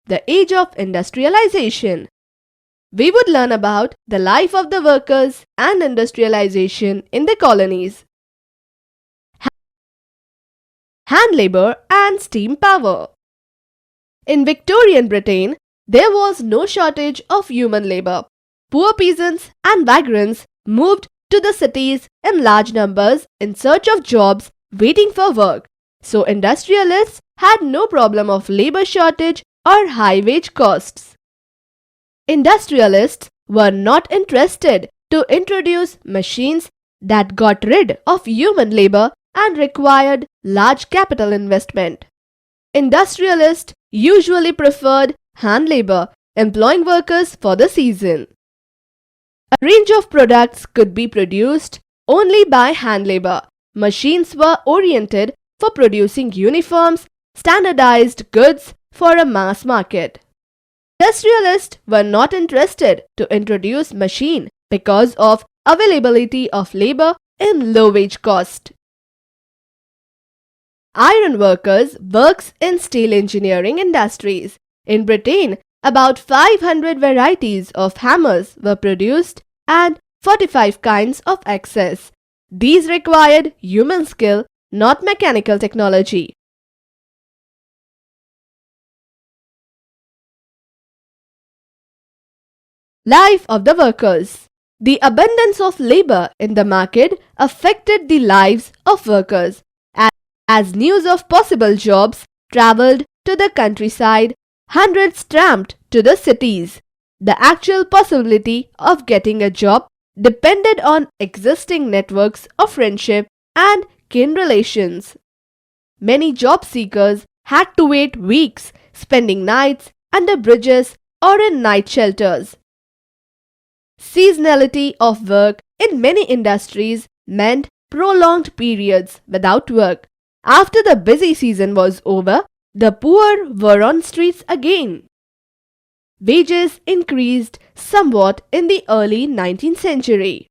the Age of Industrialization. We would learn about the life of the workers and industrialization in the colonies, hand labor and steam power. In Victorian Britain, there was no shortage of human labor. Poor peasants and vagrants moved to the cities in large numbers in search of jobs, waiting for work. So industrialists had no problem of labor shortage or high wage costs. Industrialists were not interested to introduce machines that got rid of human labor and required large capital investment. Industrialists usually preferred hand labor, employing workers for the season. A range of products could be produced only by hand labor. Machines were oriented for producing uniforms, standardized goods for a mass market. Industrialists were not interested to introduce machine because of availability of labor in low wage cost. Iron workers works in steel engineering industries. In Britain, about 500 varieties of hammers were produced and 45 kinds of axes. These required human skill, not mechanical technology. Life of the workers. The abundance of labor in the market affected the lives of workers. As news of possible jobs traveled to the countryside, hundreds tramped to the cities. The actual possibility of getting a job depended on existing networks of friendship and kin relations. Many job seekers had to wait weeks, spending nights under bridges or in night shelters. Seasonality of work in many industries meant prolonged periods without work. After the busy season was over, the poor were on streets again. Wages increased somewhat in the early 19th century.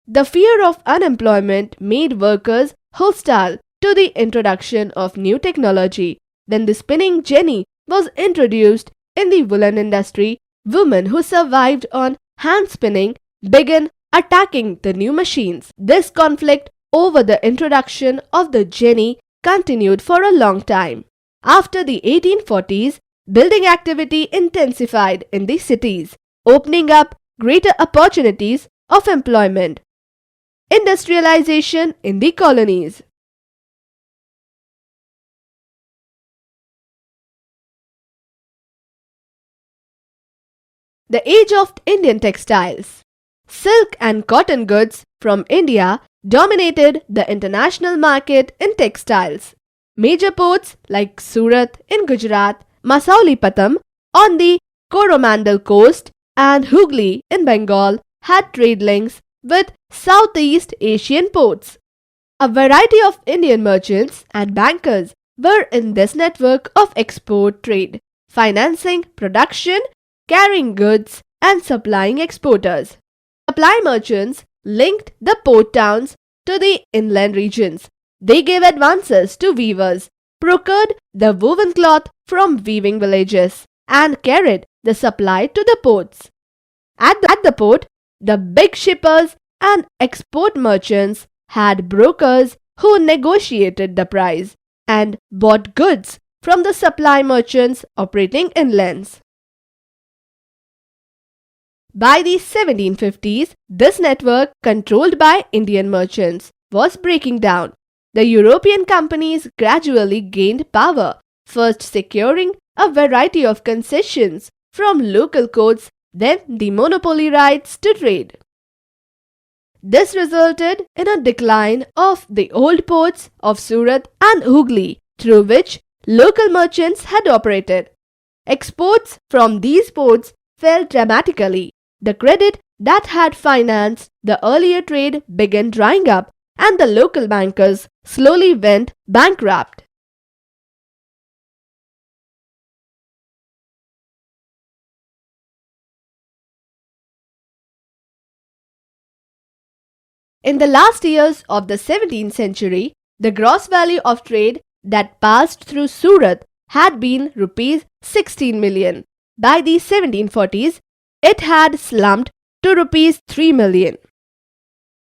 The fear of unemployment made workers hostile to the introduction of new technology. When the spinning jenny was introduced in the woolen industry, women who survived on hand spinning began attacking the new machines. This conflict over the introduction of the jenny continued for a long time. After the 1840s, building activity intensified in the cities, opening up greater opportunities of employment. Industrialization in the colonies. The age of Indian textiles. Silk and cotton goods from India dominated the international market in textiles. Major ports like Surat in Gujarat, Mahaulipatam on the Coromandel coast, and Hooghly in Bengal had trade links with Southeast Asian ports. A variety of Indian merchants and bankers were in this network of export trade, financing production, carrying goods, and supplying exporters. Supply merchants linked the port towns to the inland regions. They gave advances to weavers, procured the woven cloth from weaving villages, and carried the supply to the ports. At the port, the big shippers and export merchants had brokers who negotiated the price and bought goods from the supply merchants operating inlands. By the 1750s, this network, controlled by Indian merchants, was breaking down. The European companies gradually gained power, first securing a variety of concessions from local courts, then the monopoly rights to trade. This resulted in a decline of the old ports of Surat and Hooghly, through which local merchants had operated. Exports from these ports fell dramatically. The credit that had financed the earlier trade began drying up, and the local bankers slowly went bankrupt. In the last years of the 17th century, the gross value of trade that passed through Surat had been rupees 16 million. By the 1740s, it had slumped to rupees 3 million.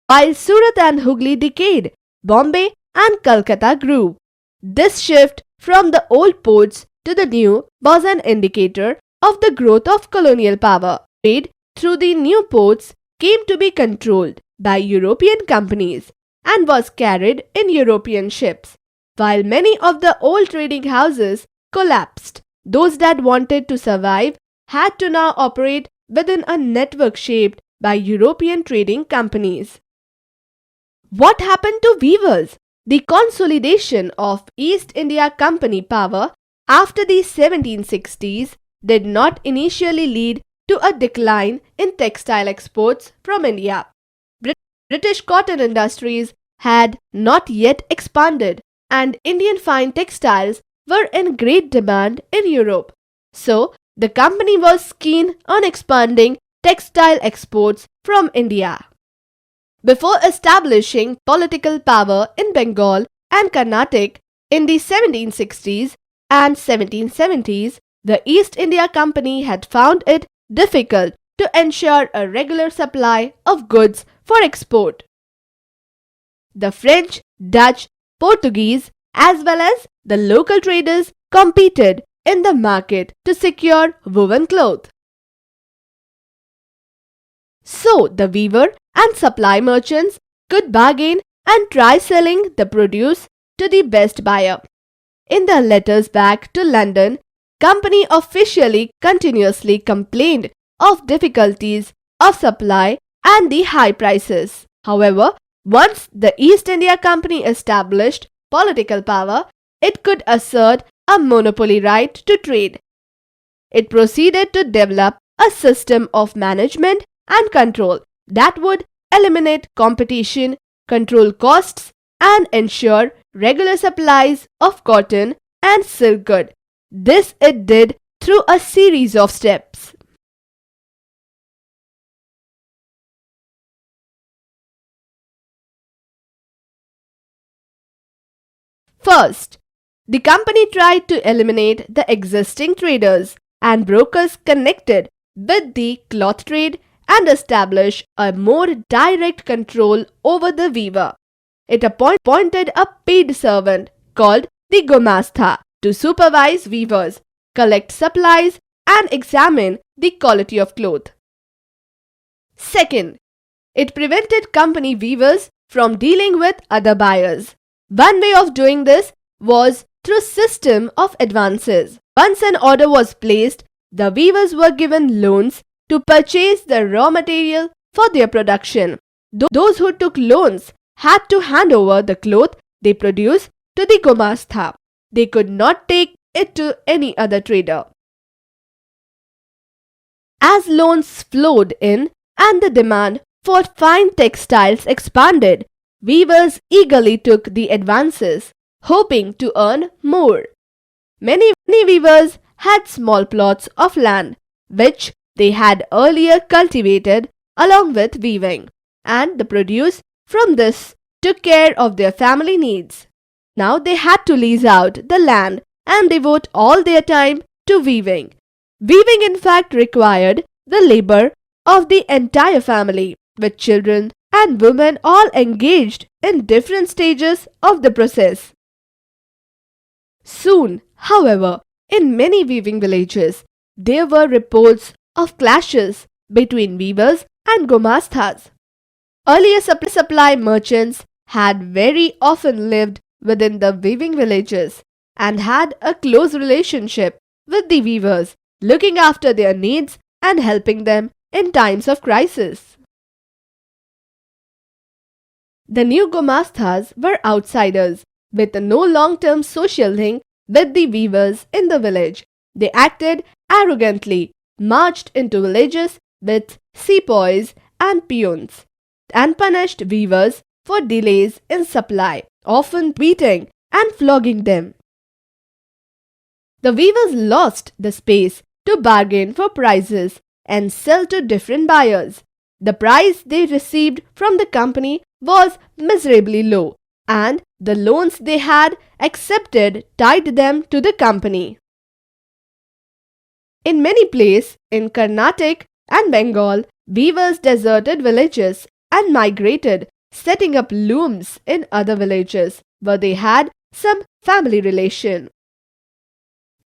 While Surat and Hooghly decayed, Bombay and Calcutta grew. This shift from the old ports to the new was an indicator of the growth of colonial power. Trade through the new ports came to be controlled by European companies and was carried in European ships. While many of the old trading houses collapsed, those that wanted to survive had to now operate within a network shaped by European trading companies. What happened to weavers? The consolidation of East India Company power after the 1760s did not initially lead to a decline in textile exports from India. British cotton industries had not yet expanded, and Indian fine textiles were in great demand in Europe. So, the company was keen on expanding textile exports from India. Before establishing political power in Bengal and Carnatic in the 1760s and 1770s, the East India Company had found it difficult to ensure a regular supply of goods for export. The French, Dutch, Portuguese, as well as the local traders competed in the market to secure woven cloth. So, the weaver and supply merchants could bargain and try selling the produce to the best buyer. In their letters back to London, company officially continuously complained of difficulties of supply and the high prices. However, once the East India Company established political power, it could assert a monopoly right to trade. It proceeded to develop a system of management and control that would eliminate competition, control costs, and ensure regular supplies of cotton and silk good. This it did through a series of steps. First, the company tried to eliminate the existing traders and brokers connected with the cloth trade and establish a more direct control over the weaver. It appointed a paid servant called the Gomastha to supervise weavers, collect supplies, and examine the quality of cloth. Second, it prevented company weavers from dealing with other buyers. One way of doing this was through system of advances. Once an order was placed, the weavers were given loans to purchase the raw material for their production. Those who took loans had to hand over the cloth they produced to the Gomastha. They could not take it to any other trader. As loans flowed in and the demand for fine textiles expanded, weavers eagerly took the advances, hoping to earn more. Many weavers had small plots of land, which they had earlier cultivated along with weaving, and the produce from this took care of their family needs. Now they had to lease out the land and devote all their time to weaving. Weaving in fact required the labor of the entire family, with children and women all engaged in different stages of the process. Soon, however, in many weaving villages, there were reports of clashes between weavers and Gomasthas. Earlier supply merchants had very often lived within the weaving villages and had a close relationship with the weavers, looking after their needs and helping them in times of crisis. The new Gomasthas were outsiders with no long-term social link with the weavers in the village. They acted arrogantly, marched into villages with sepoys and peons, and punished weavers for delays in supply, often beating and flogging them. The weavers lost the space to bargain for prices and sell to different buyers. The price they received from the company was miserably low, and the loans they had accepted tied them to the company. In many places in Karnataka and Bengal, weavers deserted villages and migrated, setting up looms in other villages where they had some family relation.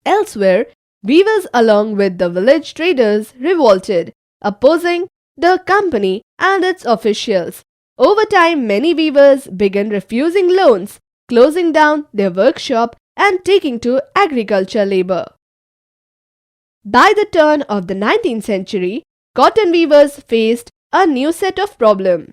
Elsewhere, weavers along with the village traders revolted, opposing the company and its officials. Over time, many weavers began refusing loans, closing down their workshop and taking to agriculture labor. By the turn of the 19th century, cotton weavers faced a new set of problems.